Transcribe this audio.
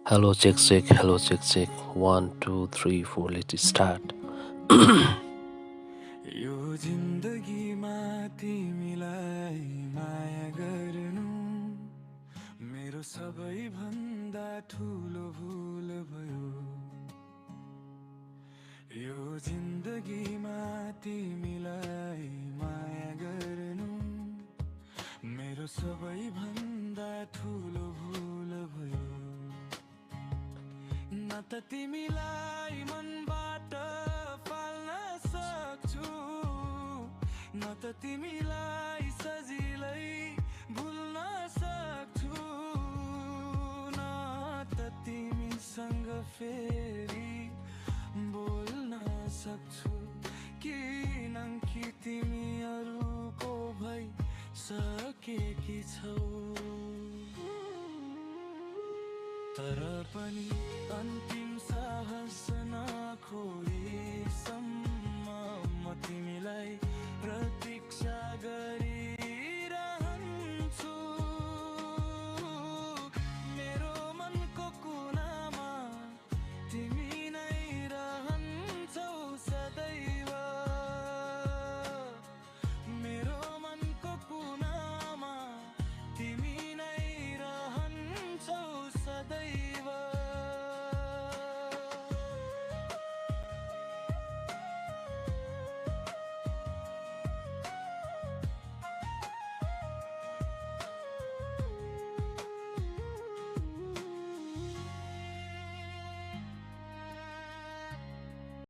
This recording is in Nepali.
Hello check check 1 2 3 4 let's start. यो जिन्दगीमा तिमीलाई माया गर्नु मेरो सबैभन्दा ठुलो भुल भयो। यो जिन्दगीमा तिमीलाई माया गर्नु मेरो सबैभन्दा ठुलो भुल भयो। न त तिमीलाई मनबाट फाल्न सक्छु, न त तिमीलाई सजिलै भुल्न सक्छु, न त तिमीसँग फेरि बोल्न सक्छु। किनकि तिमी अरूको भइ सकेकी छौ। तर पनि अन्तिम साहस नखोरी